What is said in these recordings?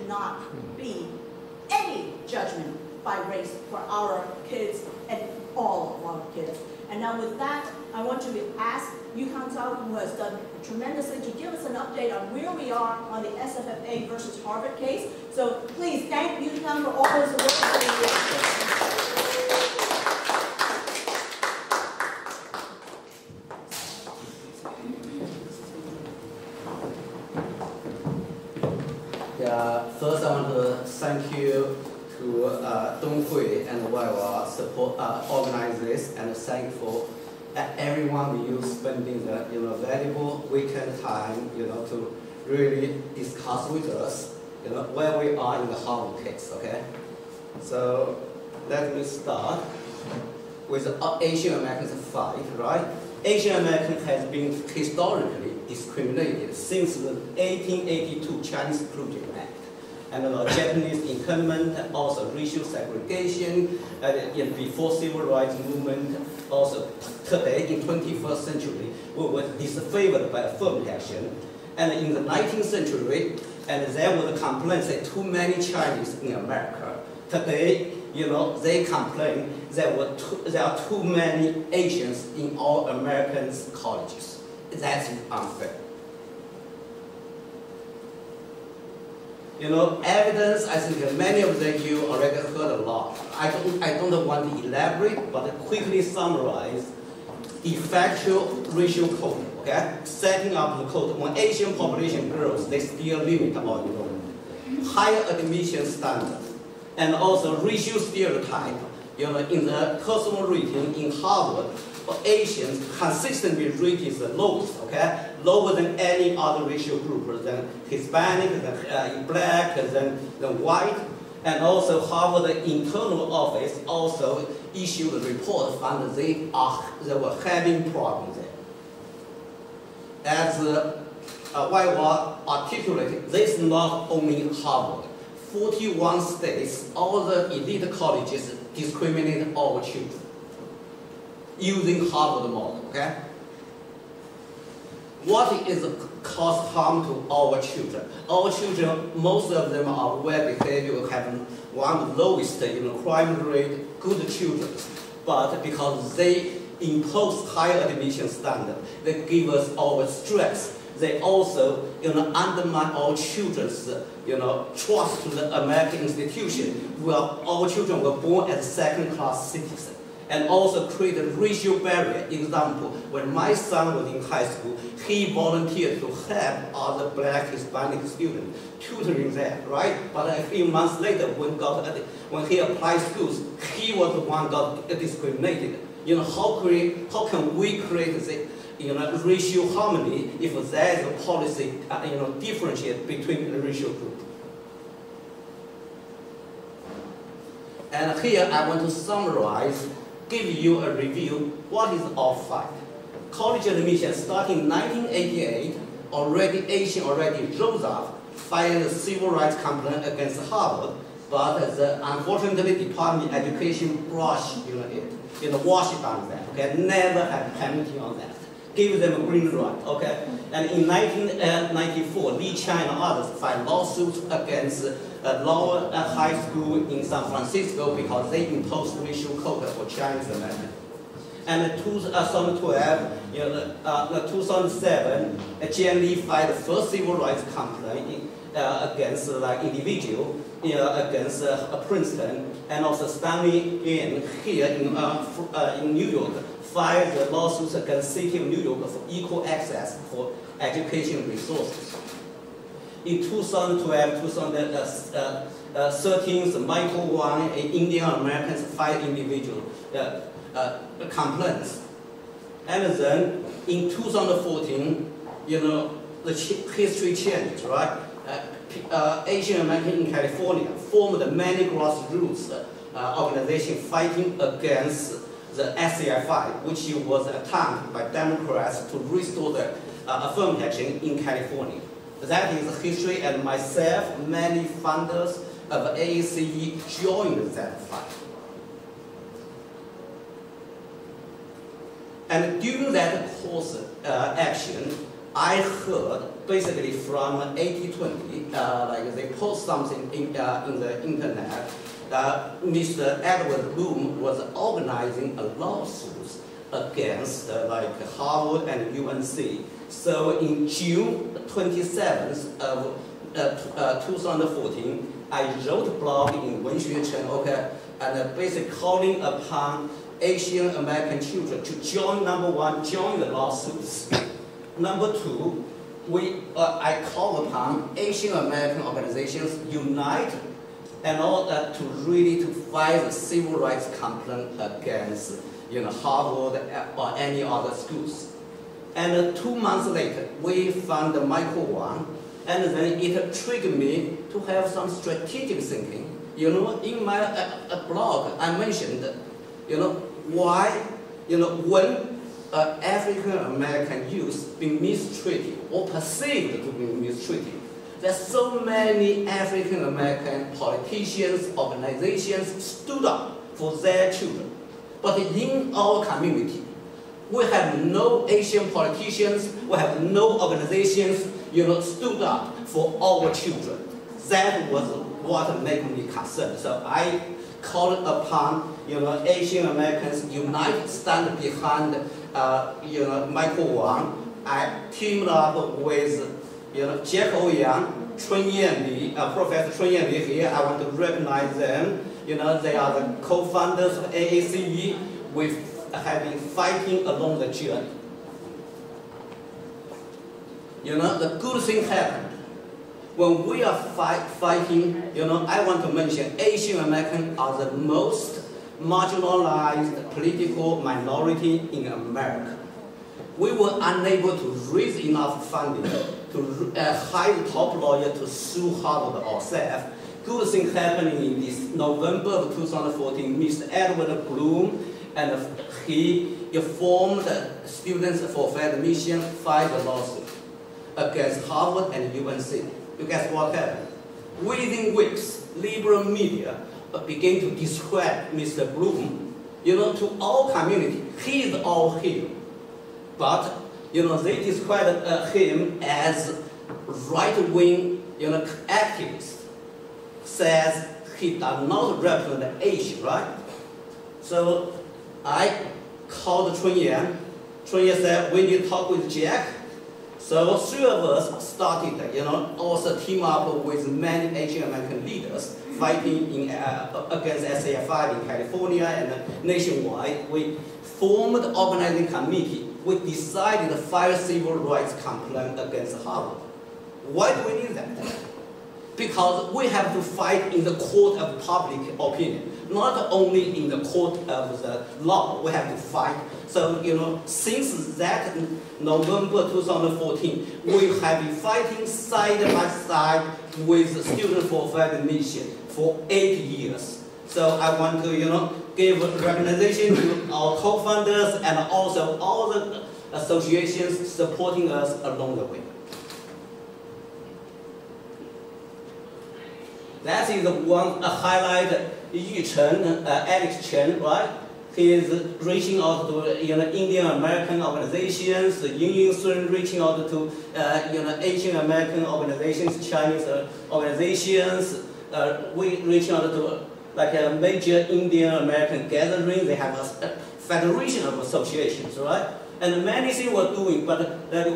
cannot be any judgment by race for our kids and all of our kids. And now with that, I want to ask Yukon Zhao, who has done tremendously, to give us an update on where we are on the SFFA versus Harvard case. So please thank Yukon for all his work. Yeah, first I want to thank you to Donghui and Waiwa support organize this, and thank for everyone of you spending the valuable weekend time to really discuss with us where we are in the Harvard case. Okay, so let me start with the Asian Americans fight. Right, Asian American has been historically discriminated since the 1882 Chinese Exclusion Act, and the Japanese internment, and also racial segregation, and before civil rights movement. Also today in 21st century, we were disfavored by affirmative action, and in the 19th century, and there was a complaint that too many Chinese in America. Today, they complain there are too many Asians in all American colleges. That's unfair. Evidence, I think many of you already heard a lot. I don't want to elaborate, but quickly summarize de facto racial code, okay? Setting up the code, when Asian population grows, they still limit our enrollment. Higher admission standard, and also racial stereotype, in the personal rating in Harvard, Asians consistently rated the lowest, okay? Lower than any other racial group, than Hispanic, than black, than white. And also Harvard internal office also issued a report found they were having problems there. As Waiwa articulated, this is not only Harvard. 41 states, all the elite colleges discriminate our children using Harvard model, okay? What is cause harm to our children? Our children, most of them are well behaved, have one of the lowest crime rate, good children. But because they impose higher admission standard, they give us our stress. They also undermine our children's trust to the American institution, where our children were born as second-class citizens. And also create a racial barrier. Example, when my son was in high school, he volunteered to help other black Hispanic students, tutoring them, right? But a few months later, when he applied schools, he was the one got discriminated. How can we create the racial harmony if there is a policy differentiate between the racial group? And here I want to summarize, give you a review, what is our fight. College admission starting in 1988, Asian rose up, filed a civil rights complaint against Harvard, but unfortunately Department of Education brushed washed down that, okay, never had penalty on that. Give them a green light, okay? And in 1994, Lee Chai and others filed lawsuits against Lower High School in San Francisco because they imposed racial code for Chinese Americans. And in 2012, 2007, Jian Li filed the first civil rights complaint against individual, against Princeton, and also Stanley Yin here in New York filed the lawsuits against the City of New York for equal access for education resources. In 2012, 2013, Michael Wang, an Indian American, filed individual complaints. And then in 2014, the history changed, right? Asian American in California formed many grassroots organizations fighting against the SCI5, which was attempted by Democrats to restore the affirmative action in California. That is history, and myself, many founders of AACE joined that fight. And during that course action, I heard basically from 80/20, like they post something in the internet. Mr. Edward Bloom was organizing a lawsuit against like Harvard and UNC. So in June 27th of 2014, I wrote a blog in 文学城, okay, and basically calling upon Asian American children to join, number one, join the lawsuits. Number two, I call upon Asian American organizations unite and all that to really to fight the civil rights complaint against Harvard or any other schools. And 2 months later, we found Michael Wang, and then it triggered me to have some strategic thinking. In my blog, I mentioned, why, when African American youth being mistreated or perceived to be mistreated, there's so many African American politicians, organizations stood up for their children. But in our community, we have no Asian politicians, we have no organizations, stood up for our children. That was what made me concerned. So I called upon, Asian Americans unite, stand behind, Michael Wang. I teamed up with, Jack Ouyang, Chun Yanli, Professor Chun Yanli here. I want to recognize them. They are the co-founders of AACE. We have been fighting along the journey. The good thing happened. When we are fighting, I want to mention Asian Americans are the most marginalized political minority in America. We were unable to raise enough funding to hire top lawyer to sue Harvard ourselves. Good thing happening in this November of 2014, Mr. Edward Bloom, and he informed students for fair admission, filed a lawsuit against Harvard and UNC. You guess what happened? Within weeks, liberal media began to describe Mr. Bloom, to our community. He is our hero. But, they described him as right-wing, activist. Says he does not represent Asia, right? So I called Chun Yan. Chun Yan said, we need to talk with Jack. So 3 of us started, also team up with many Asian American leaders fighting against SAFI in California and nationwide. We formed an organizing committee. We decided to file civil rights complaint against Harvard. Why do we need that? Because we have to fight in the court of public opinion, not only in the court of the law. We have to fight. So, since that November 2014, we have been fighting side by side with Students for Fair Admission for 8 years. So I want to, give recognition to our co-founders and also all the associations supporting us along the way. That is the one highlight. Yu Chen, Alex Chen, right? He is reaching out to Indian American organizations. Ying Sun reaching out to Asian American organizations, Chinese organizations. We reaching out to like a major Indian American gathering. They have a federation of associations, right? And many things we're doing, but very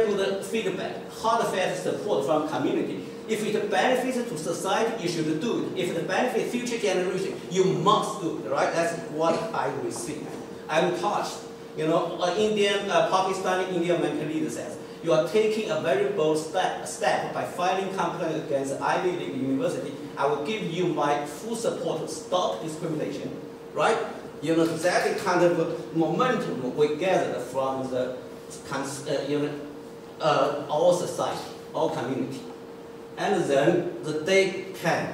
good feedback, hard-fast support from community. If it benefits to society, you should do it. If it benefits future generation, you must do it, right? That's what I receive. I'm touched. Pakistani Indian American leader says, you are taking a very bold step by filing complaint against Ivy League University. I will give you my full support to stop discrimination, right? That kind of momentum we gathered from the our society, our community. And then the day came,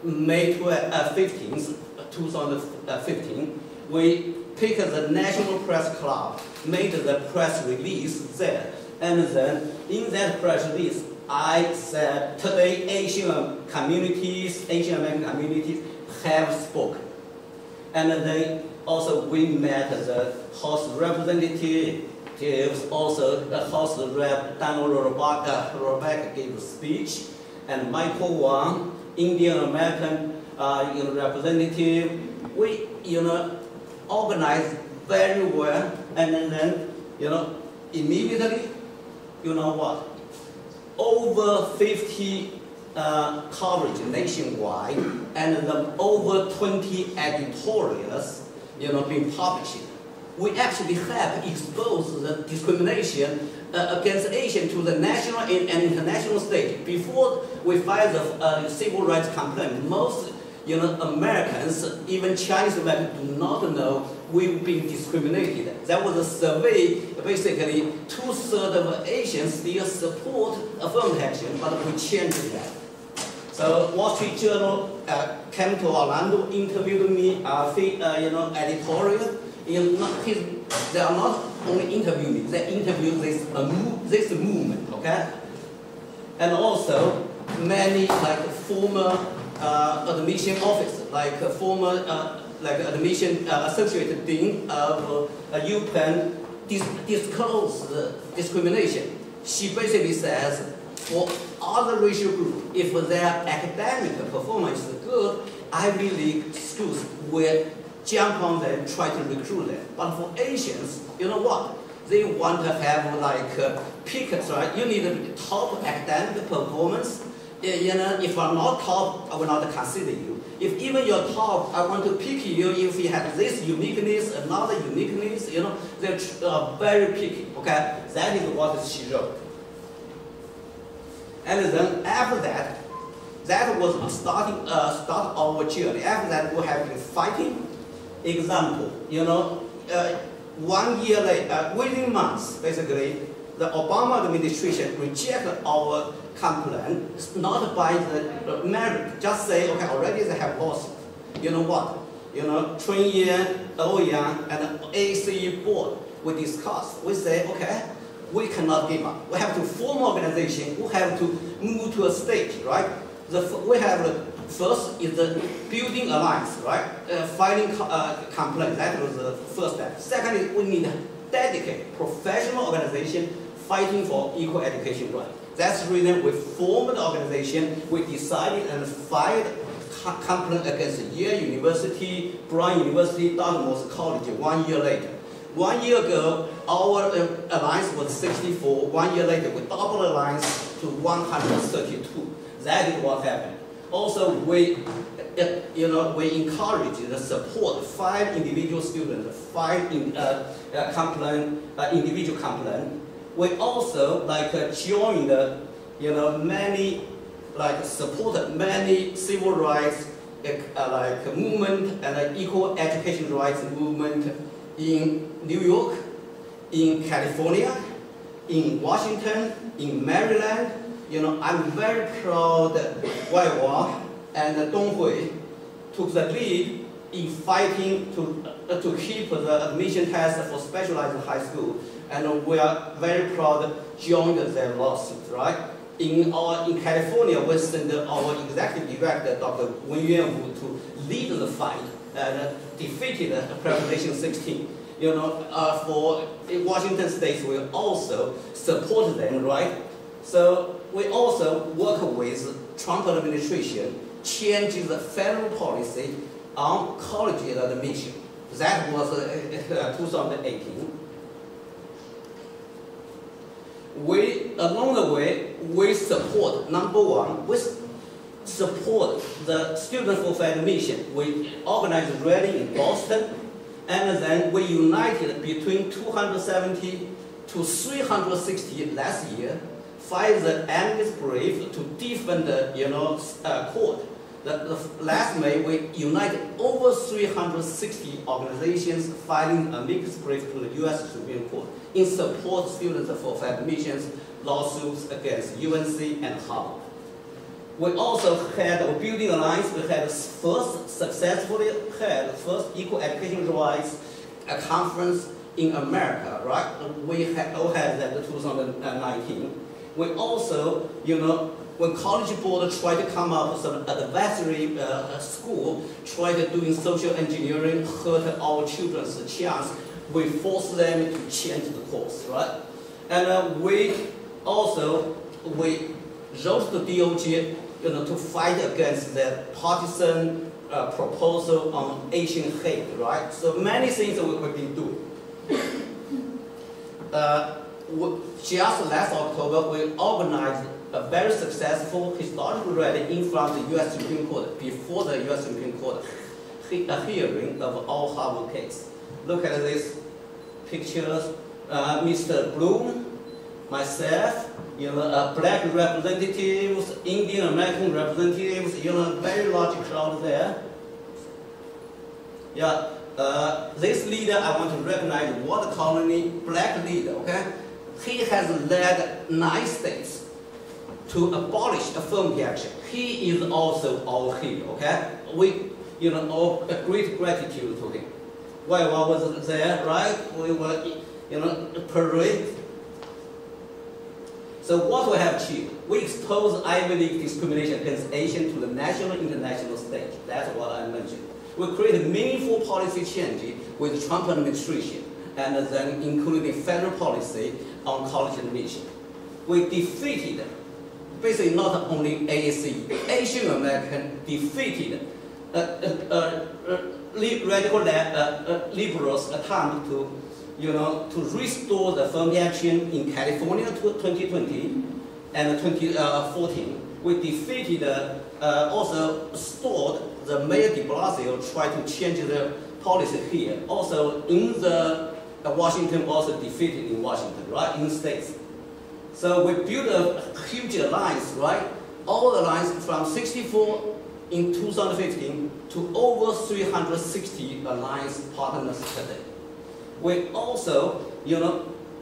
May 15th, 2015, we picked the National Press Club, made the press release there. And then in that press release, I said, today Asian American communities have spoken. And then also we met the House representative representatives, also the House Rep Donald Rebecca gave a speech, and Michael Wang, Indian American representative. We organized very well, and then immediately, over 50 coverage nationwide, and then over 20 editorials, being published. We actually have exposed the discrimination against Asians to the national and international stage. Before we filed the civil rights complaint, most Americans, even Chinese Americans, do not know we've been discriminated. There was a survey, basically 2/3 of Asians still support affirmative action, but we changed that. So Wall Street Journal came to Orlando, interviewed me, editorial. They are not only interviewing me, they interview this movement, okay? And also many former admission officers, former admission associate dean of UPenn disclosed discrimination. She basically says, for other racial groups, if their academic performance is good, Ivy League schools will jump on them, try to recruit them. But for Asians, you know what? They want to have pickets, right? You need top academic performance. If I'm not top, I will not consider you. If even you're top, I want to pick you if you have this uniqueness, another uniqueness, they're very picky, okay? That is what she wrote. And then after that, that was start our journey. After that, we have been fighting. Example, 1 year later, within months, basically, the Obama administration rejected our complaint. It's not by the merit. Just say, okay, already they have lost. You know what? Chun Yan, Ouyang, and ACE board, we discussed. We say, okay, we cannot give up. We have to form organization. We have to move to a stage, right? We have first is the building alliance, right? Fighting complaints. That was the first step. Second is we need a dedicated professional organization fighting for equal education right. That's the reason we formed the organization. We decided and filed complaint against Yale University, Brown University, Dartmouth College 1 year later. 1 year ago, our alliance was 64. 1 year later, we doubled the alliance to 132. That is what happened. Also, we encourage the support 5 individual students, 5 individual complaint. We also joined many supported many civil rights movement and equal education rights movement in New York, in California, in Washington, in Maryland. I'm very proud that Wai Wa and Donghui took the lead in fighting to keep the admission test for specialized high school, and we are very proud to join their lawsuit, right? In California, we sent our executive director, Dr. Wen Yuanwu, to lead the fight and defeated Proposition 16. For Washington State, we also support them, right? So we also work with Trump administration, changing the federal policy on college admission. That was 2018. Along the way, we support, number one, we support the Students for Fair Admission. We organized a rally in Boston, and then we united between 270 to 360 last year, filed the amicus brief to defend the court. The last May, we united over 360 organizations filing amicus brief to the U.S. Supreme Court in support of Students for Fair Admissions lawsuits against UNC and Harvard. We also had a building alliance. We had successfully had the first equal education rights conference in America, right? We all had that in 2019. We also, when College Board tried to come up with some advisory school, tried doing social engineering, hurt our children's chance. we force them to change the course, right? And we wrote to DOJ, to fight against the partisan proposal on Asian hate, right? So many things we've been doing. Just last October, we organized a very successful historical rally in front of the U.S. Supreme Court, before the U.S. Supreme Court, a hearing of all Harvard case. Look at these pictures. Mr. Bloom, myself, black representatives, Indian American representatives, very large crowd there. Yeah, this leader I want to recognize, Water Colony black leader, okay? He has led 9 states to abolish affirmative action. He is also our hero, okay? We, owe a great gratitude to him. While I was there, right, we were, parade. So what we have achieved, we expose Ivy League discrimination against Asians to the national and international stage. That's what I mentioned. We created meaningful policy change with Trump administration, and then including federal policy on college admission. We defeated, basically not only AAC, Asian American defeated radical liberals' attempt to restore the affirmative action in California to 2020 and 2014. We defeated, also stalled the Mayor de Blasio tried to change the policy here. Also in the Washington, also defeated in Washington, right, in states. So we built a huge alliance, right? All alliance from 64 in 2015 to over 360 alliance partners today. We also,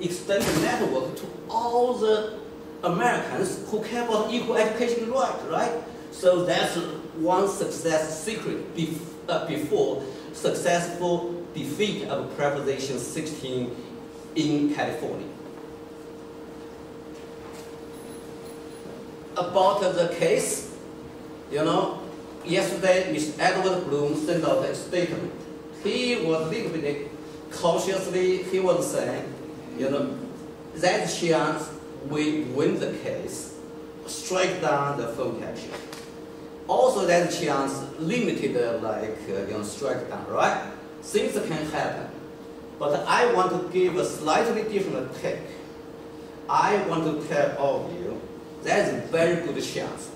extend the network to all the Americans who care about equal education right? So that's one success secret before successful defeat of Proposition 16 in California. About the case, yesterday Mr. Edward Bloom sent out a statement. He was a little bit cautiously, he was saying, that chance we win the case, strike down the affirmative action. Also that chance limited, strike down, right? Things can happen. But I want to give a slightly different take. I want to tell all of you, there's a very good chance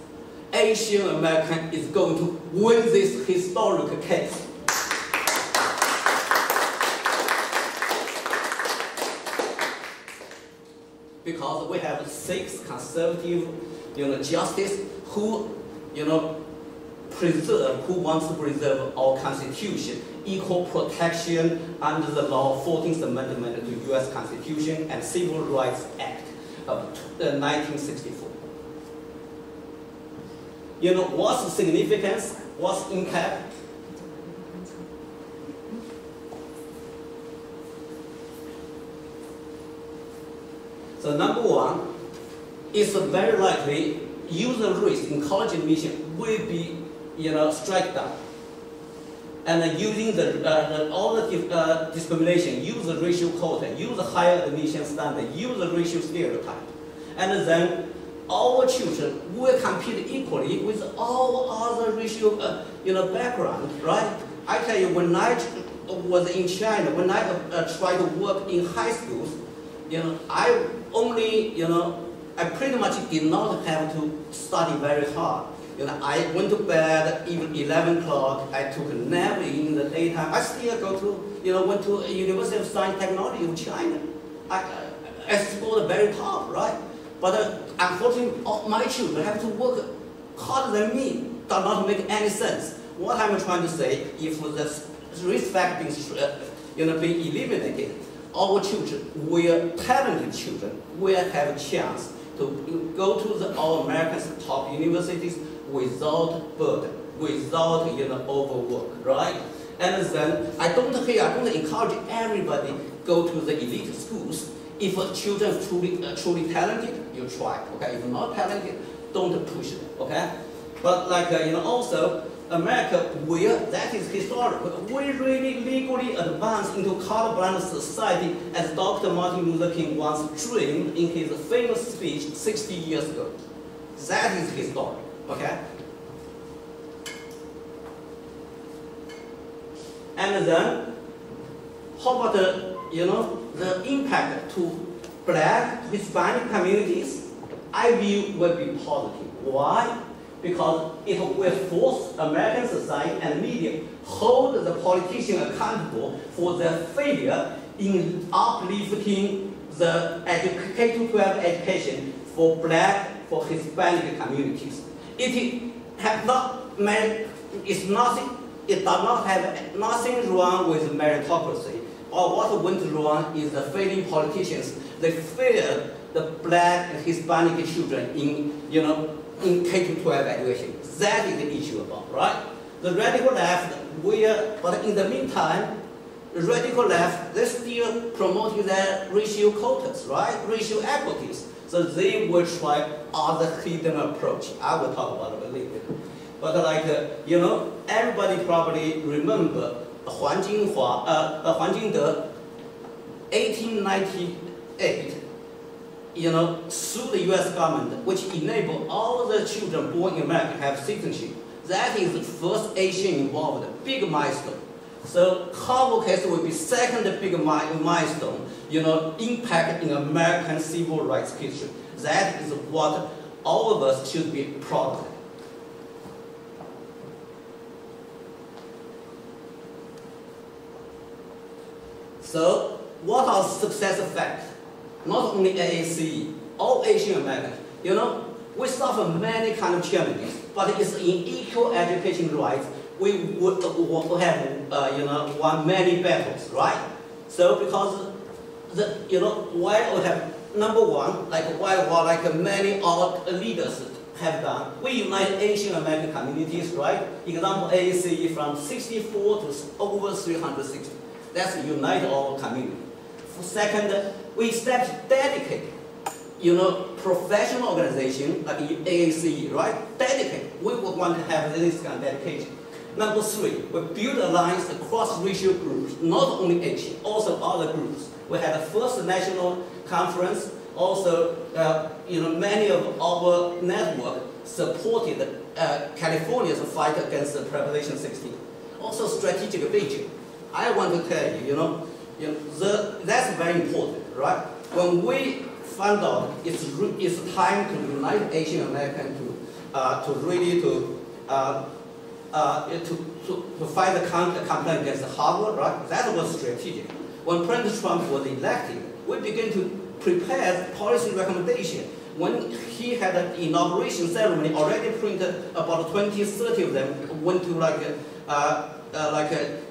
Asian American is going to win this historic case. Because we have 6 conservative, justices who, wants to preserve our Constitution, equal protection under the law 14th Amendment to the U.S. Constitution and Civil Rights Act of 1964. What's the significance? What's impact? So number one, it's very likely user race in college admission will be, struck down. And using all the discrimination, use the racial quota, use the higher admission standard, use the racial stereotype. And then our children will compete equally with all other racial background, right? I tell you, when I was in China, when I tried to work in high schools, I only, I pretty much did not have to study very hard. I went to bed even 11 o'clock. I took a nap in the daytime. I still go to, went to University of Science and Technology in China. I scored very top, right? But unfortunately, my children have to work harder than me. Does not make any sense. What I'm trying to say, if the risk factor being eliminated, our children, talented children, will have a chance to go to the all-American top universities without burden, without overwork, right? And then I don't encourage everybody go to the elite schools. If children are truly talented, you try, okay? If not talented, don't push them, okay? But also, America, where that is historic, we really legally advanced into colorblind society as Dr. Martin Luther King once dreamed in his famous speech 60 years ago. That is historic, okay? And then, how about the impact to Black, Hispanic communities? I view will be positive. Why? Because it will force American society and media hold the politicians accountable for their failure in uplifting the K-12 education for Black, for Hispanic communities. It does not have nothing wrong with meritocracy. Or what went wrong is the failing politicians. They failed the Black and Hispanic children in K-12 education. That is the issue about, right? The radical left, but in the meantime, the radical left, they're still promoting their racial quotas, right? Racial equities. So they will try other hidden approach. I will talk about it a little bit. But everybody probably remember Huan Jingde, 1898, through the U.S. government, which enabled all the children born in America to have citizenship. That is the first Asian involved, big milestone. So Harvard case will be second big milestone, impact in American civil rights history. That is what all of us should be proud of. So, what are success factors? Not only AACE, all Asian Americans. We suffer many kind of challenges, but it's in equal education rights. We would have, won many battles, right? So, because while we have number one, like many our leaders have done, we unite Asian American communities, right? Example, AACE from 64 to over 360. That's unite our community. Second, we established dedicated, professional organization like AACE, right? Dedicated. We would want to have this kind of dedication. Number three, we build alliance across racial groups, not only Asian, also other groups. We had the first national conference. Also, many of our network supported California's fight against the Proposition 16. Also, strategic vision. I want to tell you, that's very important, right? When we found out it's time to unite Asian Americans to really fight the campaign against Harvard, right? That was strategic. When President Trump was elected, we began to prepare policy recommendation. When he had an inauguration ceremony, already printed about 20, 30 of them went to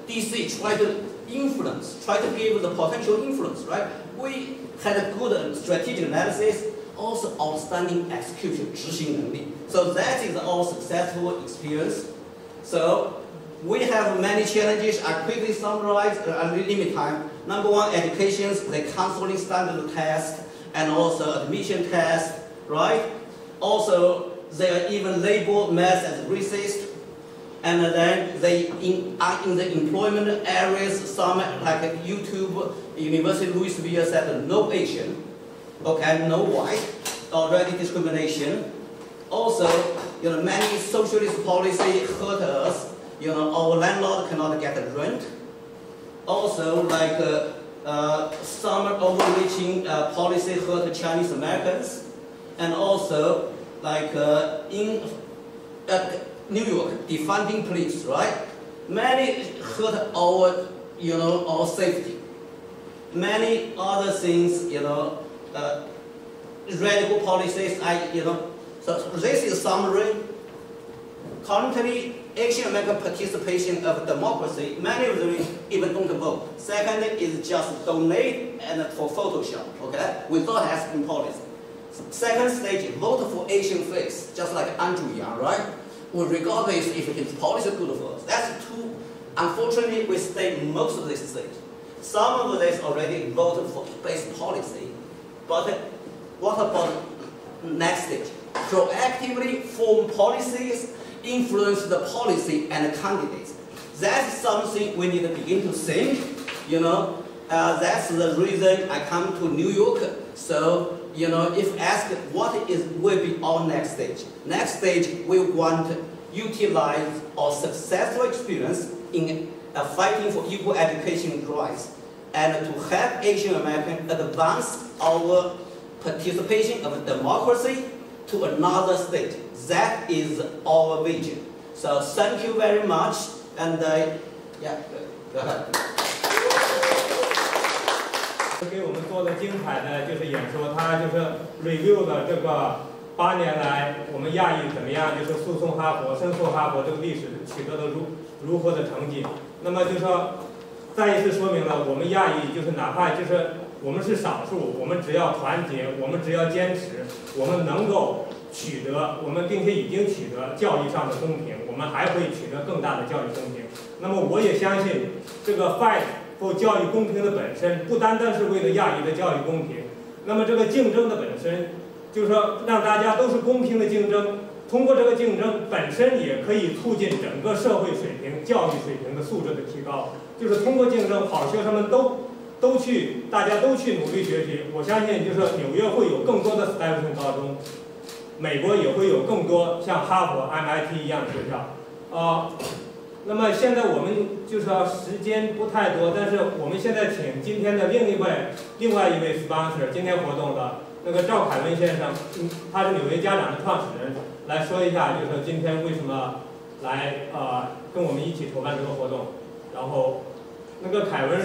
DC, try to give the potential influence, right? We had a good strategic analysis, also outstanding execution, 执行能力. So that is our successful experience. So we have many challenges. I quickly summarize, I limit time. Number one, education, the counseling standard test, and also admission test, right? Also, they are even labeled math as racist. And then they in the employment areas, some like YouTube, University of Louisville said no Asian, okay, no white, already discrimination. Also, many socialist policy hurt us. Our landlord cannot get the rent. Also, like some overreaching policy hurt Chinese Americans, and also like in New York, defunding police, right? Many hurt our, our safety. Many other things, radical policies. So this is summary. Currently, Asian American participation of democracy, many of them even don't vote. Second is just donate and for Photoshop, okay, without asking policy. Second stage, vote for Asian face, just like Andrew Yang, right? Well, regardless if his policy is good for us. That's two. Unfortunately, we stay most of this stage. Some of this already voted for basic policy, but what about next stage? Proactively form policies influence the policy and the candidates. That's something we need to begin to think. That's the reason I come to New York. So, if asked what will be our next stage. Next stage, we want to utilize our successful experience in fighting for equal education rights and to help Asian Americans advance our participation of democracy to another stage. That is our vision. So thank you very much. And yeah, go ahead. 给我们做的精彩的就是演说，他就是 review 的这个8年来我们亚裔怎么样，就是诉讼哈佛、申诉哈佛这个历史取得的如何的成绩。那么就说再一次说明了我们亚裔就是哪怕就是我们是少数，我们只要团结，我们只要坚持，我们能够取得我们并且已经取得教育上的公平，我们还会取得更大的教育公平。那么我也相信这个 fight for 教育公平的本身不单单是为了亚裔的教育公平，那么这个竞争的本身就是说让大家都是公平的竞争，通过这个竞争本身也可以促进整个社会水平、教育水平的素质的提高。就是通过竞争，好学生们大家都去努力学习。我相信，就是说纽约会有更多的 STEM 高中，美国也会有更多像哈佛、MIT 一样的学校。那么现在我们就是说时间不太多，但是我们现在请今天的另外一位 sponsor， 今天活动的那个赵凯文先生，他是纽约家长的创始人，来说一下，就是说今天为什么来跟我们一起筹办这个活动。然后那个赵凯文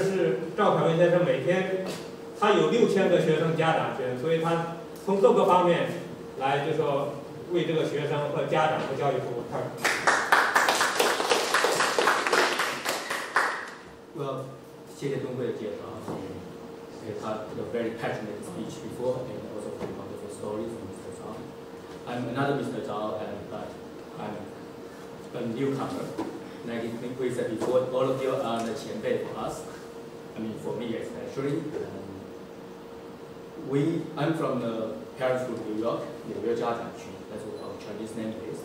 先生每天他有6000个学生家长群，所以他从各个方面来就说为这个学生和家长和教育服务。谢谢东辉的介绍，他有 very passionate speech before and also very wonderful stories from Mr. Zhao. I'm another Mr. Zhao, but I'm a newcomer. Like we said before, all of you are the 前辈 for us. I mean, for me especially. I'm from the parents group New York, 纽约家长群, that's what our Chinese name is.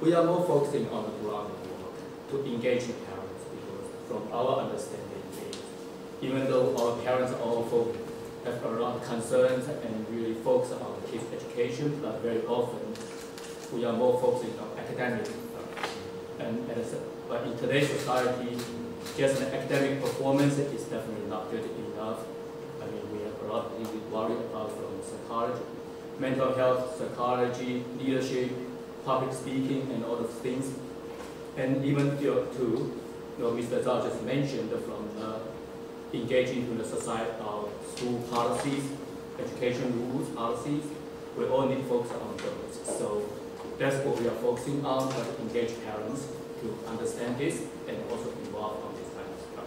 We are more focusing on the ground work to engage the parents because from our understanding, even though our parents also have a lot of concerns and really focus on kids' education, but very often we are more focusing on academic. But in today's society, just an academic performance is definitely not good enough. I mean, we have a lot of things to worry about from psychology, mental health, psychology, leadership, public speaking, and all those things. And even Mr. Zhao just mentioned from engaging in the society, school policies, education rules, policies, we all need to focus on those. So that's what we are focusing on, to engage parents to understand this and also involve on this kind of stuff.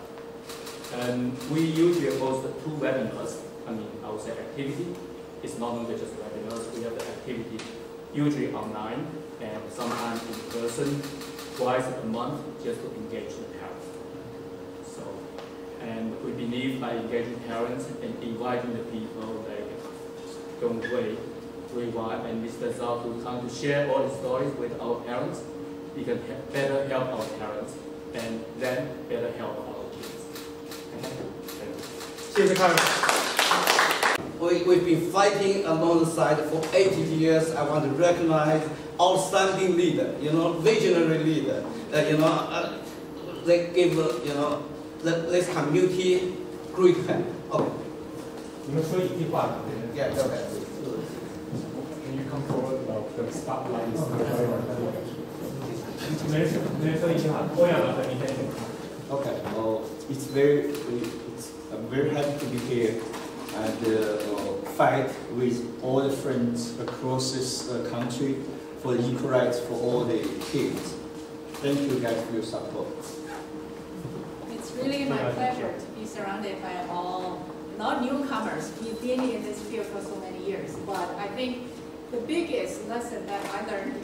And we usually host 2 webinars. I mean, I would say activity. It's not only just webinars. We have the activity usually online and sometimes in person, twice a month, just to engage the parents. And we believe by engaging parents and inviting the people like Dong Hui, Wei Wai, and Mr. Zhao to come to share all the stories with our parents, we can better help our parents and then better help our kids. We've been fighting alongside for 80 years. I want to recognize outstanding leader, visionary leader. They give, this community great help. Okay. Yeah, okay. Can you come forward about the spotlight? Okay. I'm very happy to be here and fight with all the friends across this country for the equal rights for all the kids. Thank you guys for your support. It's really my pleasure to be surrounded by all, not newcomers. We've been in this field for so many years, but I think the biggest lesson that I learned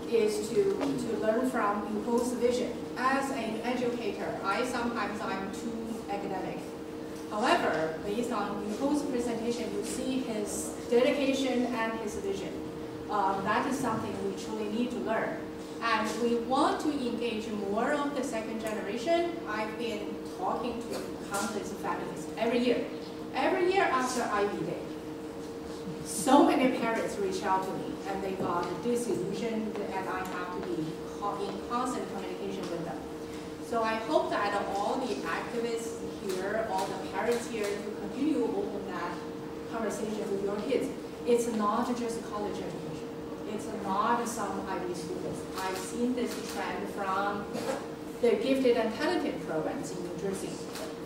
is to learn from Yuho's vision. As an educator, I'm too academic. However, based on Yuho's presentation, you see his dedication and his vision. That is something we truly need to learn. And we want to engage more of the second generation. I've been talking to countless families every year. Every year after Ivy Day, so many parents reach out to me and they got disillusioned and I have to be in constant communication with them. So I hope that all the activists here, all the parents here, to continue to open that conversation with your kids. It's not just college education. It's not some Ivy students. I've seen this trend from the gifted and talented programs in New Jersey.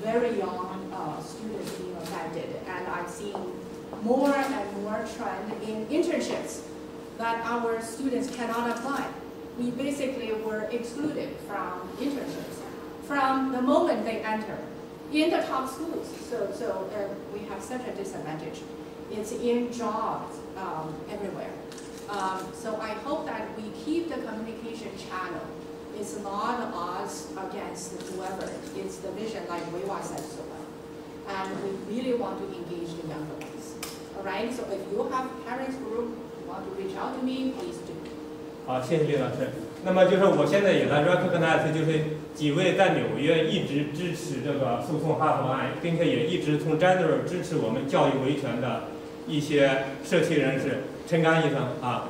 Very young students being affected, and I've seen more and more trend in internships that our students cannot apply. We basically were excluded from internships from the moment they enter in the top schools. So we have such a disadvantage. It's in jobs everywhere. So I hope that we keep the communication channel. It's not us against whoever. It's the vision, like Weiwa said so well. And we really want to engage the younger ones. All right. So if you have parents group who want to reach out to me, please do. 好，谢谢李老师。那么就是我现在也来 recognize 就是几位在纽约一直支持这个诉讼哈佛案，并且也一直从 general 支持我们教育维权的一些社区人士，陈刚医生啊，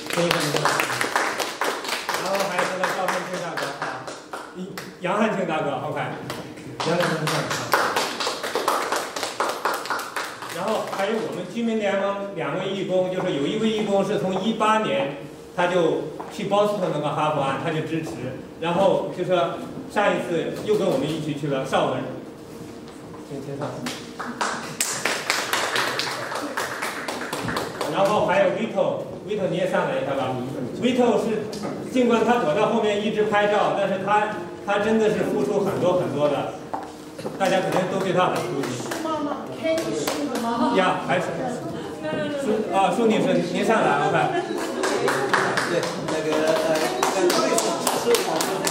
陈医生。然后还有那个赵汉庆大哥啊，杨汉庆大哥 ，OK， 杨汉庆大哥。然后还有我们居民联盟2位义工，就是有一位义工是从18年他就去波士顿那个哈佛案，他就支持，然后就说上一次又跟我们一起去了邵文，请上。然后还有 Vito 你也上来一下吧。Vito 是尽管他躲在后面一直拍照，但是他真的是付出很多很多的，大家肯定都对他很熟悉。呀，还是苏女士，您上来，我看。对，那个贵司支持我们那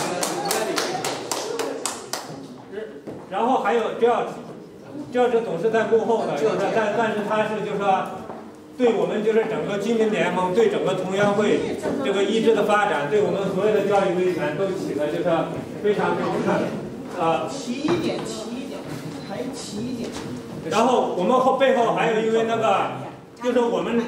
个然后还有这总是在幕后的，但是他是就是说，对我们就是整个居民联盟，对整个同源会这个医治的发展，对我们所有的教育维权都起了就是非常齐一点，还齐一点。然后我们背后还有一位那个，就是我们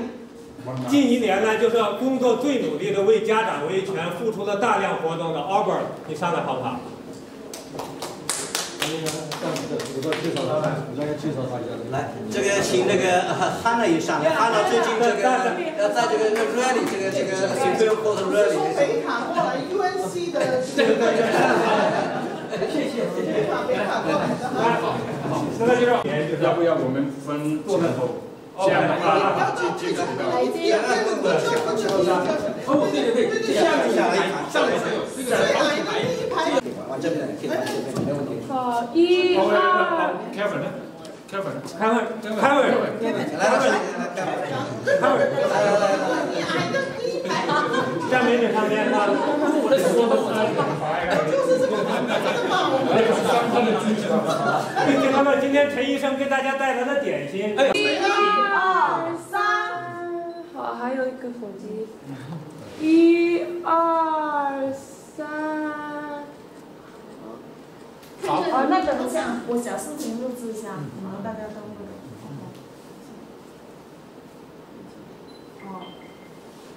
近1年来就是工作最努力的为家长维权付出了大量活动的 Albert， 你上来好不好？来，这个请那个汉娜也上来，汉娜最近这个在这个 rally 这个 Supreme Court rally。北卡过来 UNC 的。谢谢。北卡过来的。那么就是要不要我们分前后？这样的话，这个对，下面上面还有这个好几排。往这边可以，没问题。好，1、2。Kevin 呢来，站美女旁边啊！我的手都就是这么并且他们今天陈医生给大家带来的点心。1、2、3。好，还有一个手机。1、2、3。好。那等一下，我小视频录制一下，然后大家都会。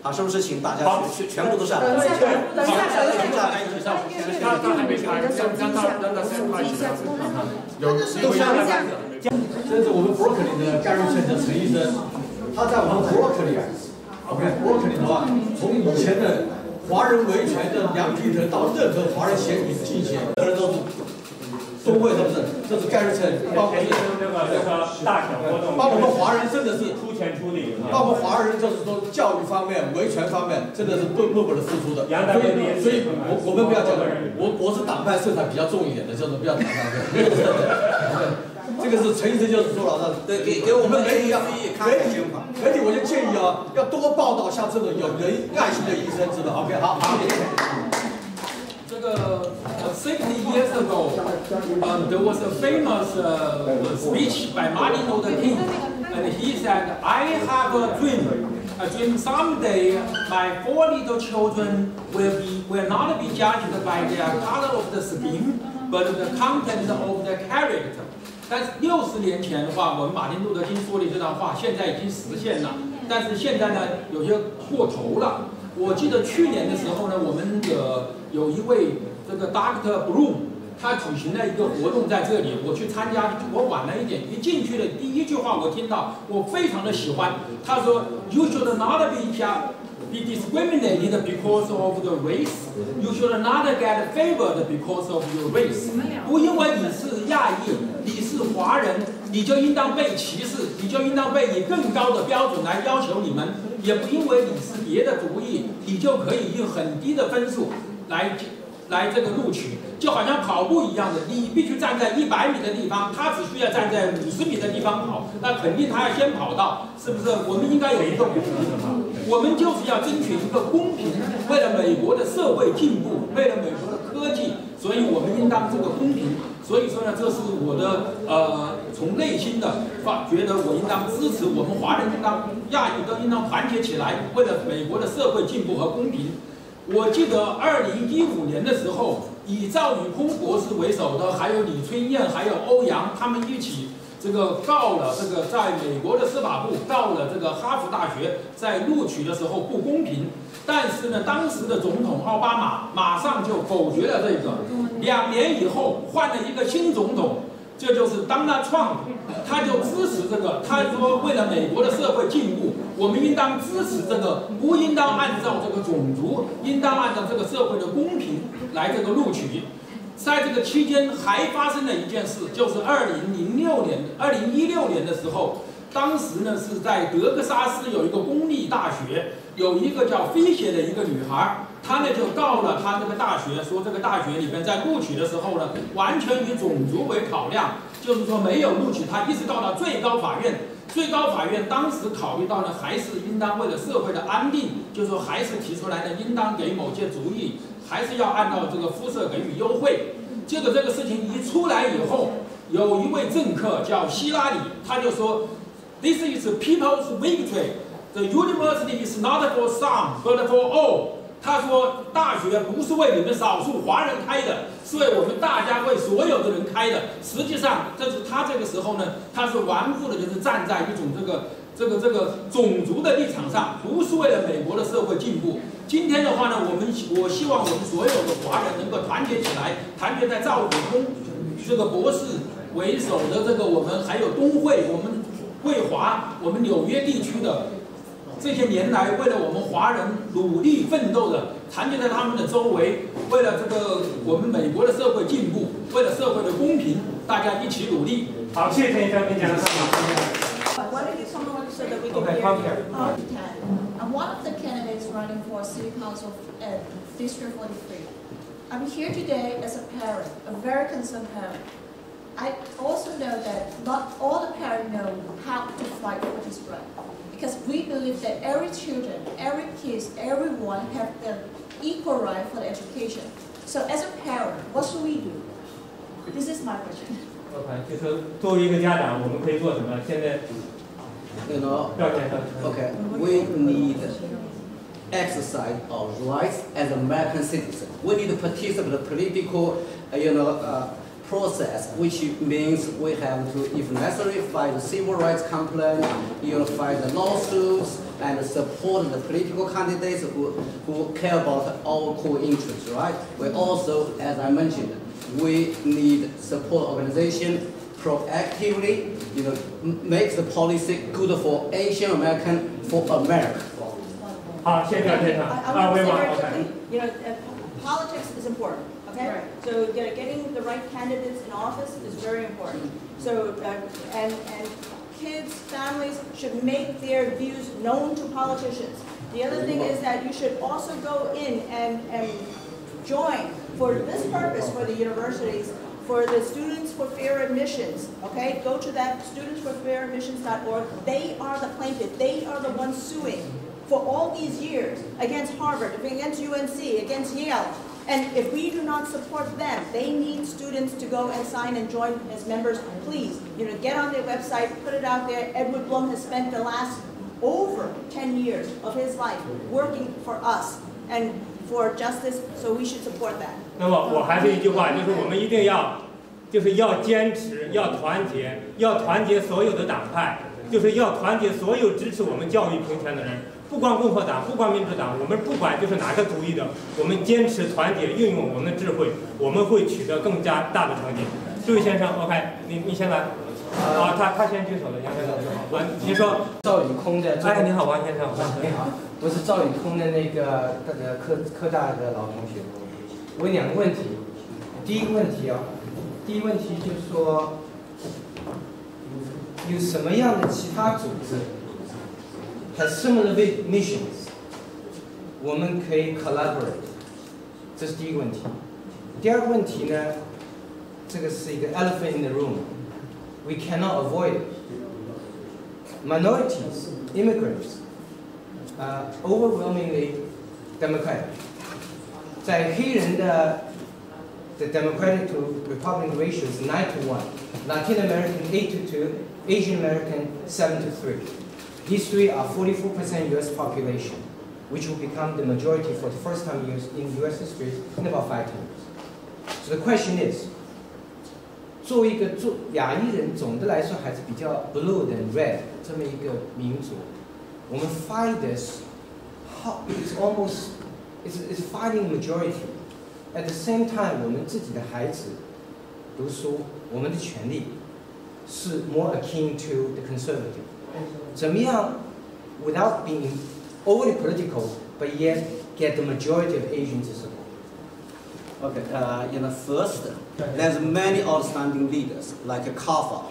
好，是不是请大家全部都上来？等一下，他还没开，让他先开始。都上来吧。这是我们 Brooklyn 的盖瑞森的陈医生，他在我们 Brooklyn 的话，从以前的华人维权的良品人到任何华人协会进行，人都是工会，是不是？这是盖瑞森，包括大小活动，帮我们华人真的是出钱出力，帮我们华人就是说教育方面、维权方面，真的是不的付出的。所以我们不要讲，我是党派色彩比较重一点的，就是不要讲那个。这个是陈医生就是说了，对，给我们媒体我就建议啊，要多报道像这种有人爱心的医生，知道 ？OK， 好，谢谢。这个60 years ago, there was a famous speech by Martin Luther King, and he said, "I have a dream, dream someday my 4 little children will not be judged by their color of the skin, but the content of the character. 但是60年前的话，我们马丁路德金说的这段话，现在已经实现了。但是现在呢，有些过头了。我记得去年的时候呢，我们有一位这个 Dr. Bloom， 他举行了一个活动在这里，我去参加，我晚了一点，一进去的第一句话我听到，我非常的喜欢。他说 ，You should not be discriminated because of the race. You should not get favored because of your race. 不因为你是亚裔，你是华人，你就应当被歧视，你就应当被以更高的标准来要求你们。也不因为你是别的族裔，你就可以用很低的分数来这个录取。就好像跑步一样的，你必须站在100米的地方，他只需要站在50米的地方跑，那肯定他要先跑到，是不是？我们应该有一个公平，我们就是要争取一个公平，为了美国的社会进步，为了美国的科技，所以我们应当这个公平。所以说呢，这是我的从内心的觉得我应当支持我们华人应当亚裔都应当团结起来，为了美国的社会进步和公平。我记得2015年的时候，以赵宇空博士为首的，还有李春燕，还有欧阳，他们一起这个告了这个在美国的司法部告了这个哈佛大学在录取的时候不公平。但是呢，当时的总统奥巴马马上就否决了这个。2年以后换了一个新总统，这就是 Donald Trump， 他就支持这个。他说，为了美国的社会进步，我们应当支持这个，不应当按照这个种族，应当按照这个社会的公平来这个录取。在这个期间还发生了一件事，就是2016年的时候，当时呢是在德克萨斯有一个公立大学，有一个叫菲谢的一个女孩。他呢就告了他这个大学，说这个大学里面在录取的时候呢，完全以种族为考量，就是说没有录取他，一直告到最高法院。最高法院当时考虑到呢，还是应当为了社会的安定，就是说还是提出来呢，应当给某些族裔，还是要按照这个肤色给予优惠。这个事情一出来以后，有一位政客叫希拉里，他就说 ，This is people's victory. The university is not for some, but for all. 他说，大学不是为你们少数华人开的，是为我们大家为所有的人开的。实际上，这是他这个时候呢，他是顽固的，就是站在一种这个种族的立场上，不是为了美国的社会进步。今天的话呢，我希望我们所有的华人能够团结起来，团结在赵宇空这个博士为首的这个我们还有东会，我们惠华，我们纽约地区的。这些年来，为了我们华人努力奋斗的，团结在他们的周围，为了这个我们美国的社会进步，为了社会的公平，大家一起努力。好，谢谢陈医生分享的看法。Why don't you come on so that we can Okay, come here. I'm one of the candidates running for City Council District 43. I'm here today as a parent, a very concerned parent. I also know that not all the parents know how to fight for this right. Because we believe that every children, every kids, everyone have the equal right for the education. So as a parent, what should we do? This is my question. OK， 就是作为一个家长，我们可以做什么？现在 okay, we need exercise our rights as American citizens. We need to participate in the political, process, which means we have to, if necessary, fight the civil rights complaint, fight the lawsuits, and support the political candidates who care about our core interests, right? We also, as I mentioned, we need support organization proactively, make the policy good for Asian American, for America. 好，谢谢先生。Politics is important. Okay, right. So getting the right candidates in office is very important. So and kids, families should make their views known to politicians. The other thing is that you should also go in and join for this purpose for the universities, for the Students for Fair Admissions. Okay, go to that studentsforfairadmissions.org. They are the plaintiff. They are the ones suing for all these years against Harvard, against UNC, against Yale. And if we do not support them, they need students to go and sign and join as members. Please, get on their website, put it out there. Edward Blum has spent the last over 10 years of his life working for us and for justice, so we should support that. 那么我还是一句话，就是我们一定要，就是要坚持，要团结，要团结所有的党派，就是要团结所有支持我们教育平权的人，不光共和党，不光民主党，我们不管就是哪个主义的，我们坚持团结，运用我们的智慧，我们会取得更加大的成绩。这位先生 ，OK， 你先来。啊，他先举手的，杨先生，您说。赵宇空的。哎，你好，王先生。你好，我是赵宇空的那个科大的老同学。我有2个问题。第一个问题就是说，有什么样的其他组织 has similar missions， 我们可以 collaborate， 这是第一个问题。第二个问题呢，这个是一个 elephant in the room。We cannot avoid it. Minorities, immigrants, overwhelmingly Democratic. 在黑人的 the Democratic to Republican ratio is 9-1, Latin American 8-2, Asian American 7-3. These three are 44% U.S. population, which will become the majority for the first time in U.S. history in about 5 years. So the question is. 作为一个亚裔人，总的来说还是比较 blue than red 这么一个民族，我们 fight this, it's almost it's fighting majority. At the same time， 我们自己的孩子读书，我们的权利是 more akin to the conservative. 怎么样 without being overly political, but yet get the majority of Asians to support? Okay, first, there's many outstanding leaders like CAFA,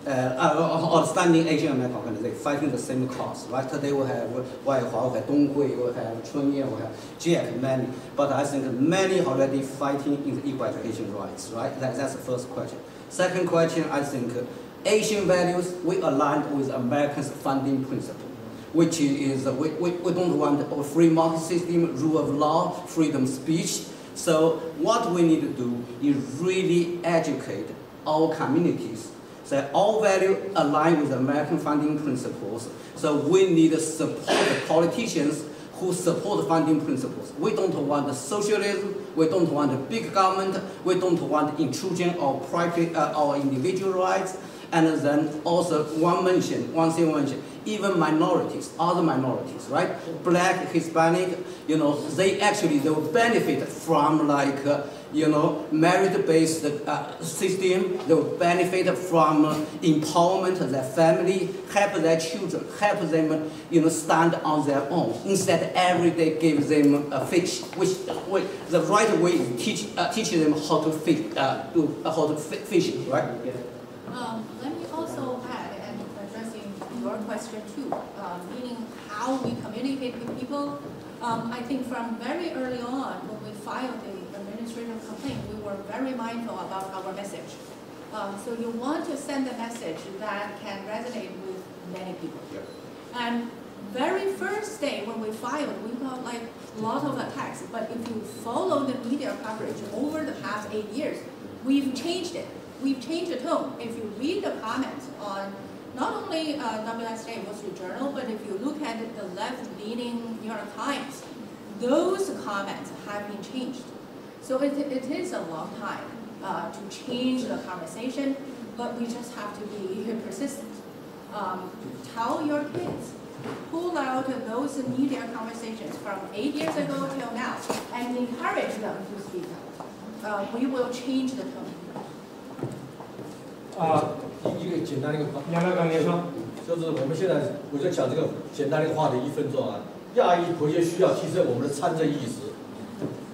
outstanding Asian American organizations fighting the same cause, right? Today we have Waihua, we have Donghui, we have Chunye, we have Jack, many. But I think many already fighting in the equal education rights, right? That's the first question. Second question, I think Asian values, we aligned with Americans' founding principle, which is we don't want a free market system, rule of law, freedom of speech. So what we need to do is really educate our communities. So our values align with American founding principles. So we need to support the politicians who support the founding principles. We don't want socialism. We don't want a big government. We don't want intrusion of private or individual rights. And then also one thing mention, even minorities, other minorities, right? Black, Hispanic, they will benefit from merit-based system. They will benefit from empowerment of their family, help their children, help them, stand on their own. Instead, every day give them a fish, which the right way is teach them how to fish, right? Let me also add, and addressing your question too, meaning how we communicate with people. I think from very early on, when we filed the administrative complaint, we were very mindful about our message. So you want to send a message that can resonate with many people. Yeah. And very first day when we filed, we got like a lot of attacks. But if you follow the media coverage over the past 8 years, we've changed it. We've changed the tone. If you read the comments on not only WSJ, Wall Street Journal, but if you look at the left-leaning New York Times, those comments have been changed. So it is a long time to change the conversation, but we just have to be persistent. Tell your kids, pull out those media conversations from 8 years ago till now, and encourage them to speak out. We will change the tone. 一个简单的一个话，杨大刚您说，就是我们现在我就讲这个简单的话题1分钟啊。亚裔迫切需要提升我们的参政意识。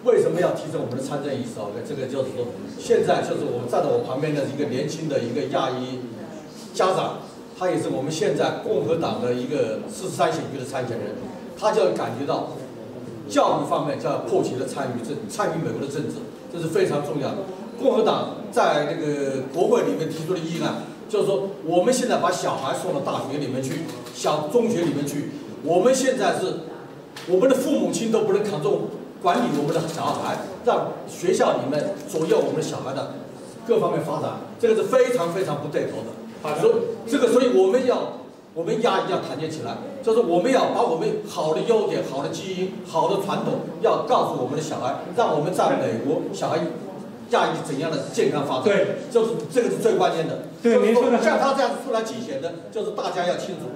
为什么要提升我们的参政意识啊？这个就是说，现在就是我站在我旁边的一个年轻的一个亚裔家长，他也是我们现在共和党的一个43选区的参选人，他就要感觉到教育方面就要迫切的参与美国的政治，这是非常重要的。共和党在那个国会里面提出的议案，就是说我们现在把小孩送到大学里面去，中学里面去，我们现在是我们的父母亲都不能管理我们的小孩，让学校里面左右我们小孩的各方面发展，这个是非常非常不对头的。所以我们要我们亚裔要团结起来，就是我们要把我们好的优点、好的基因、好的传统，要告诉我们的小孩，让我们在美国小孩亚裔怎样的健康发展。对，就是这个是最关键的。对，您说的像他这样子出来竞选的，就是大家要清楚，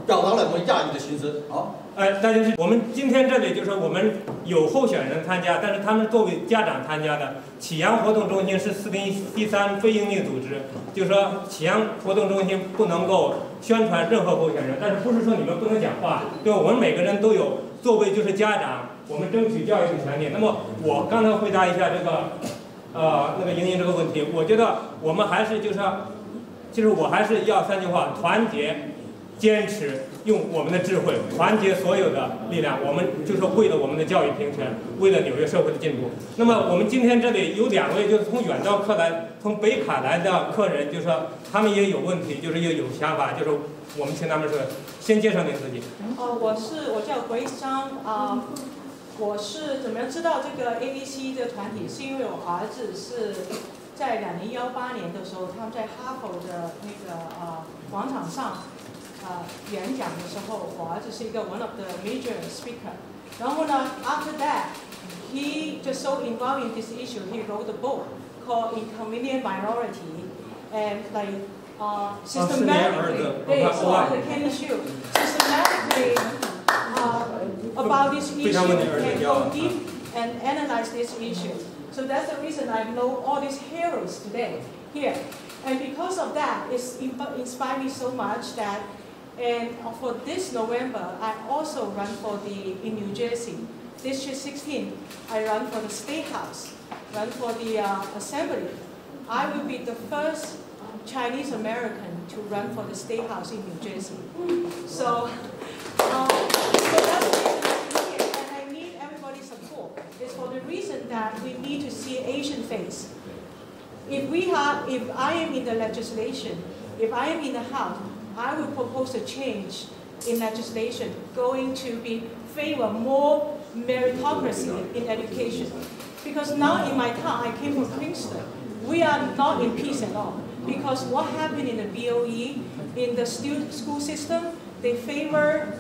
表达了我们亚裔的心声。好。大家是我们今天这里就是我们有候选人参加，但是他们作为家长参加的。启阳活动中心是401C3非营利组织，就是说启阳活动中心不能够宣传任何候选人，但是不是说你们不能讲话？对，我们每个人都有作为就是家长，我们争取教育的权利。那么我刚才回答一下这个那个莹莹这个问题，我觉得我们还是就是我还是要3句话：团结、坚持。用我们的智慧团结所有的力量，我们就是为了我们的教育平权，为了纽约社会的进步。那么我们今天这里有2位就是从远道从北卡来的客人，就是说他们也有问题，就是也有想法，就是我们请他们说，先介绍您自己。我叫Grace张我是怎么样知道这个 ADC 这个团体，是因为我儿子是在2018年的时候，他们在哈佛的那个广场上。演讲的时候，我儿子是一个 one of the major speaker。然后呢 ，after that, he just so involved in this issue, he wrote a book called Inconvenient Minority, and like systematically, systematically about this issue and go deep and analyze this issue. So that's the reason I know all these heroes today here, and because of that, it's inspired me so much that. And for this November, I also run in New Jersey, District 16. I run for the State House, run for the Assembly. I will be the first Chinese American to run for the State House in New Jersey. So that's the reason I'm here, and I need everybody's support. It's for the reason that we need to see Asian face. If I am in the legislation, if I am in the House, I will propose a change in legislation going to favor more meritocracy in education. Because now in my town, I came from Princeton, we are not in peace at all. Because what happened in the BOE, in the school system, they favor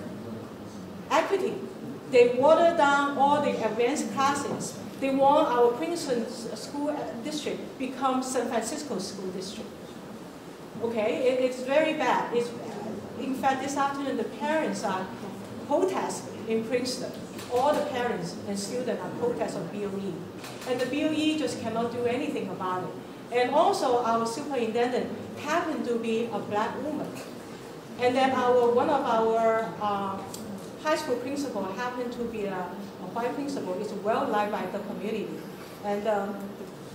equity. They water down all the advanced classes. They want our Princeton school district become San Francisco school district. Okay, it's very bad. In fact, this afternoon the parents are protesting in Princeton. All the parents and students are protesting on BOE. And the BOE just cannot do anything about it. And also our superintendent happened to be a black woman. And then one of our high school principal happened to be a white principal. It's well liked by the community. And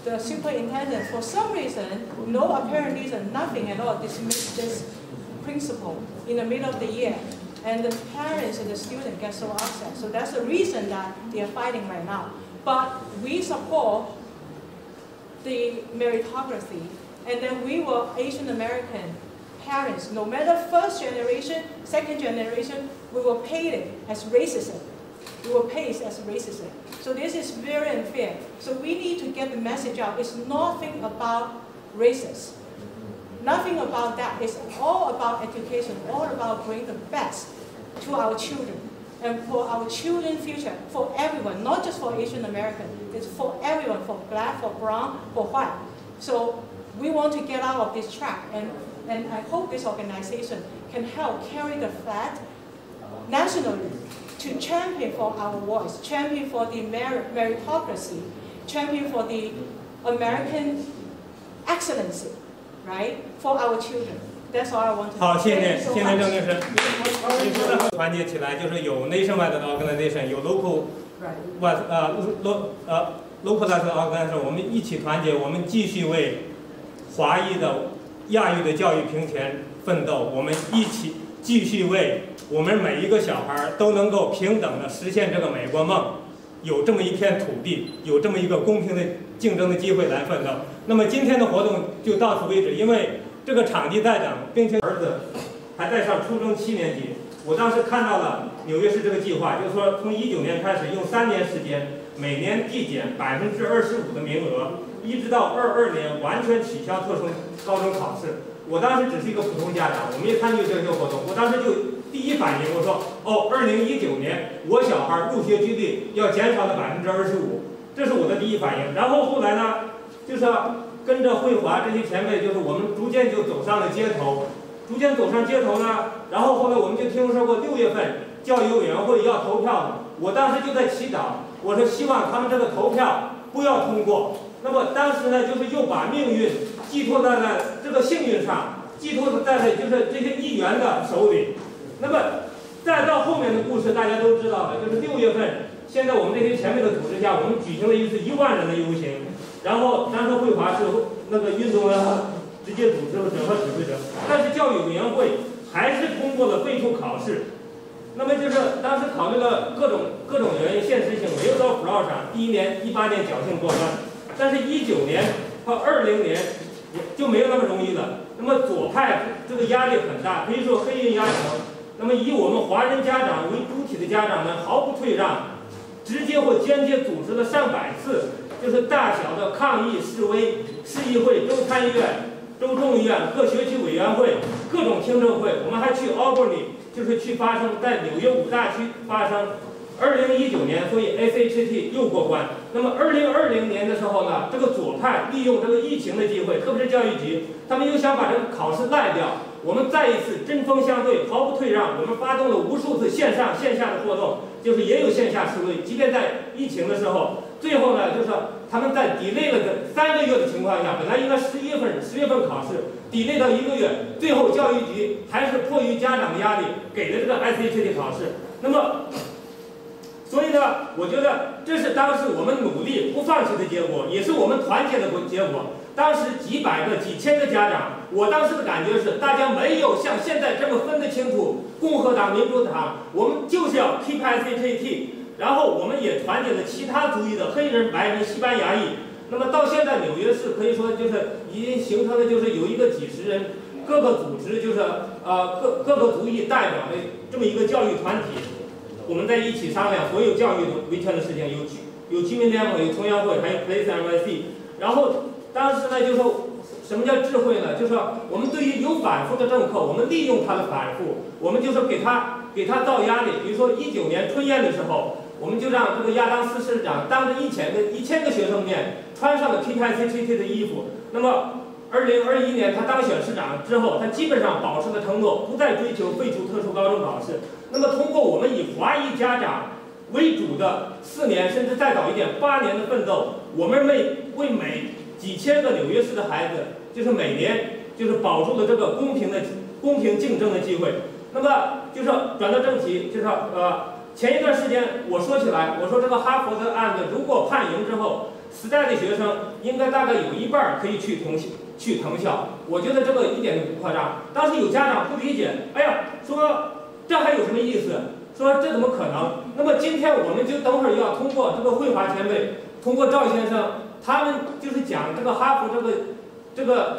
the superintendent, for some reason, no apparent reason, nothing at all, dismissed this principal in the middle of the year. And the parents and the students get so upset. So that's the reason that they are fighting right now. But we support the meritocracy. And then we were Asian American parents, no matter first generation, second generation, we were paid as racism. We were paid as racism. So this is very unfair. So we need to get the message out. It's nothing about racism. Nothing about that. It's all about education, all about bringing the best to our children. And for our children's future, for everyone, not just for Asian American, it's for everyone, for black, for brown, for white. So we want to get out of this trap, and I hope this organization can help carry the flag nationally to champion for our voice, champion for the meritocracy, champion for the American excellency, right, for our children. That's all I want to say. 好，谢谢，谢谢郑律师。你说的团结起来，就是有 nationwide 的 organization， 有 localized organization， 我们一起团结，我们继续为华裔的、亚裔的教育平权奋斗，我们一起继续为我们每一个小孩都能够平等的实现这个美国梦，有这么一片土地，有这么一个公平的竞争的机会来奋斗。那么今天的活动就到此为止，因为这个场地在等，并且儿子还在上初中7年级。我当时看到了纽约市这个计划，就是说从19年开始，用3年时间，每年递减25%的名额，一直到22年完全取消特殊高中考试。我当时只是一个普通家长，我没参与这个活动，我当时就第一反应我说，哦，2019年我小孩入学几率要减少了25%，这是我的第一反应。然后后来呢，就是跟着慧华这些前辈，就是我们逐渐就走上了街头，呢，然后后来我们就听说过6月份教育委员会要投票了，我当时就在祈祷，我说希望他们这个投票不要通过。那么当时呢，就是又把命运寄托在了这个幸运上，寄托在了就是这些议员的手里。那么再到后面的故事大家都知道了，就是6月份，现在我们这些前辈的组织下，我们举行了一次1万人的游行，然后当时慧华是那个运动的直接组织者和指挥者，但是教育委员会还是通过了废除考试。那么就是当时考虑了各种原因，现实性没有到floor上，第1年18年侥幸过关，但是19年和20年就没有那么容易了。那么左派这个压力很大，可以说黑人压城。那么以我们华人家长为主体的家长们毫不退让，直接或间接组织了上百次，就是大小的抗议示威，市议会、州参议院、州众议院、各学区委员会、各种听证会，我们还去 Albany， 就是去发声，在纽约5大区发声。2019年，所以 SHT 又过关。那么2020年的时候呢，这个左派利用这个疫情的机会，特别是教育局，他们又想把这个考试赖掉。我们再一次针锋相对，毫不退让。我们发动了无数次线上线下的活动，就是也有线下示威。即便在疫情的时候，最后呢，就是他们在 delay 了3个月的情况下，本来应该10月份考试 ，delay 到1个月，最后教育局还是迫于家长的压力，给了这个 SHT 考试。那么，所以呢，我觉得这是当时我们努力不放弃的结果，也是我们团结的结果。当时几百个、几千个家长，我当时的感觉是，大家没有像现在这么分得清楚，共和党、民主党，我们就是要 keep SHT， 然后我们也团结了其他族裔的黑人、白人、西班牙裔。那么到现在纽约市可以说就是已经形成了，就是有一个几十人，各个组织就是各个族裔代表的这么一个教育团体。我们在一起商量所有教育维权的事情，有居民联盟，有中央会，还有 Place NYC。然后当时呢，就说什么叫智慧呢？就是说我们对于有反复的政客，我们利用他的反复，我们就是给他造压力。比如说19年春宴的时候，我们就让这个亚当斯市长当着1000个学生面穿上了 PPICT 的衣服。那么2021年他当选市长之后，他基本上保持了承诺，不再追求废除特殊高中考试。那么通过我们以华裔家长为主的4年，甚至再早一点8年的奋斗，我们为每几千个纽约市的孩子，就是每年就是保住了这个公平竞争的机会。那么就是转到正题，就是前一段时间我说起来，我说这个哈佛的案子如果判赢之后，STEM的学生应该大概有1半可以去藤校。我觉得这个一点都不夸张。当时有家长不理解，哎呀，说这还有什么意思？说这怎么可能？那么今天我们就等会儿要通过这个慧华前辈，通过赵先生，他们就是讲这个哈佛这个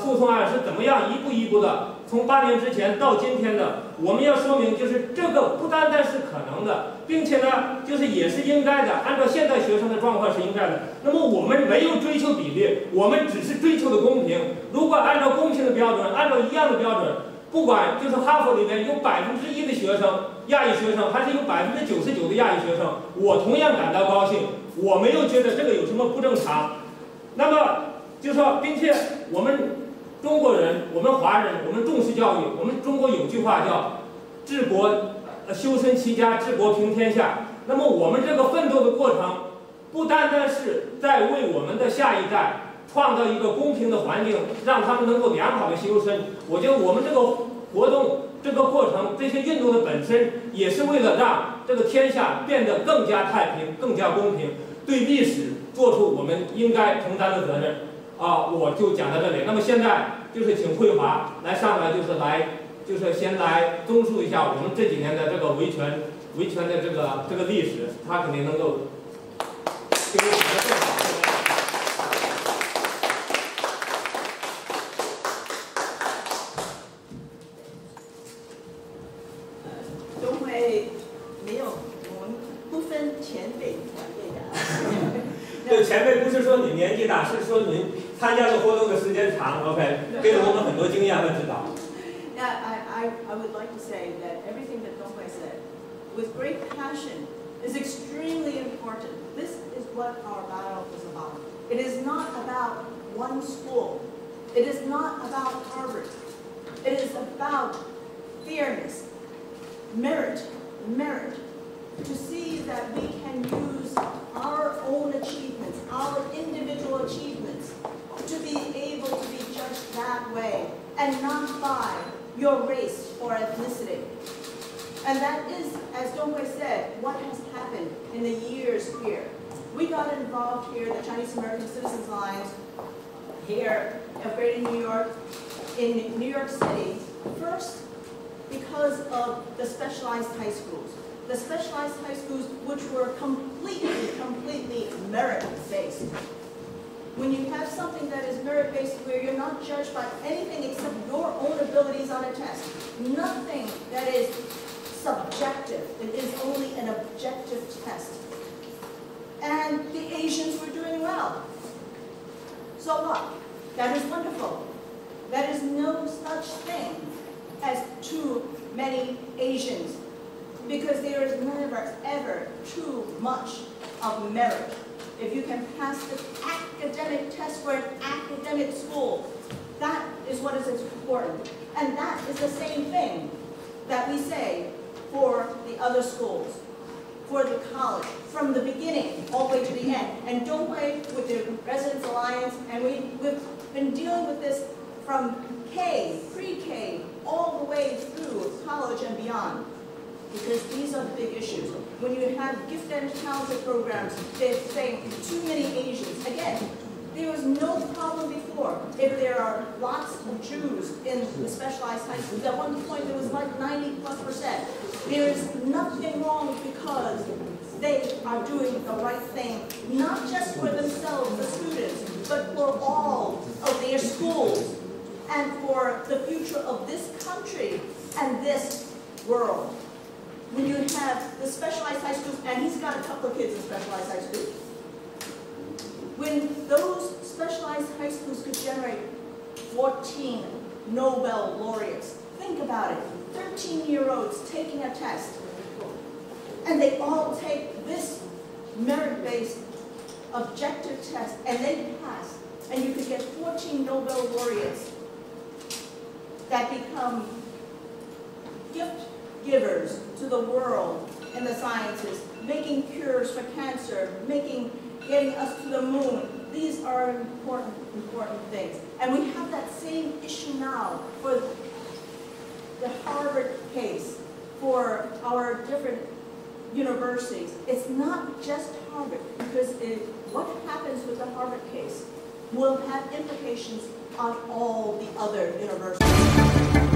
诉讼案是怎么样一步一步的，从8年之前到今天的。我们要说明，就是这个不单单是可能的，并且呢，就是也是应该的。按照现在学生的状况是应该的。那么我们没有追求比例，我们只是追求的公平。如果按照公平的标准，按照一样的标准，不管就是哈佛里面有1%的学生亚裔学生，还是有99%的亚裔学生，我同样感到高兴。我没有觉得这个有什么不正常。那么就说，并且我们中国人，我们华人，我们重视教育。我们中国有句话叫“治国修身齐家，治国平天下”。那么我们这个奋斗的过程，不单单是在为我们的下一代创造一个公平的环境，让他们能够良好的修身。我觉得我们这个活动、这个过程、这些运动的本身，也是为了让这个天下变得更加太平、更加公平，对历史做出我们应该承担的责任。我就讲到这里。那么现在就是请慧华上来，就是先来综述一下我们这几年的这个维权的这个历史，他肯定能够给我们的更好。都会没有，我们不分前辈晚辈的。对，前辈不是说你年纪大，是说您参加的活动的时间长 ，OK， 给了我们很多经验和指导。Yeah, I would like to say that everything that Donghui said, with great passion, is extremely important. This is what our battle is about. It is not about one school. It is not about Harvard. It is about fairness, merit, to see that we can use our own achievements, our individual achievements, to be able to be judged that way, and not by your race or ethnicity. And that is, as Donghui said, what has happened in the years here. We got involved here, the Chinese American Citizens Alliance, here at Greater New York, in New York City, first because of the specialized high schools. The specialized high schools which were completely merit-based. When you have something that is merit-based where you're not judged by anything except your own abilities on a test, nothing that is subjective, it is only an objective test. And the Asians were doing well. So what? That is wonderful. That is no such thing as too many Asians, because there is never, ever too much of merit. If you can pass the academic test for an academic school, that is what is important. And that is the same thing that we say for the other schools, for the college, from the beginning all the way to the end. And Donghui with the Residents Alliance, and we've been dealing with this from K, pre-K, all the way through college and beyond, because these are the big issues. When you have gifted and talented programs, they're saying too many Asians. Again, there was no problem before. If there are lots of Jews in the specialized high schools, at one point there was like 90+%. There is nothing wrong because they are doing the right thing, not just for themselves, the students, but for all of their schools and for the future of this country and this world. When you have the specialized high schools, and he's got a couple of kids in specialized high schools, when those specialized high schools could generate 14 Nobel laureates, think about it, 13-year-olds taking a test, and they all take this merit-based objective test, and they pass, and you could get 14 Nobel laureates that become gift givers to the world in the sciences, making cures for cancer, getting us to the moon. These are important things. And we have that same issue now for the Harvard case, for our different universities. It's not just Harvard, because what happens with the Harvard case will have implications on all the other universities.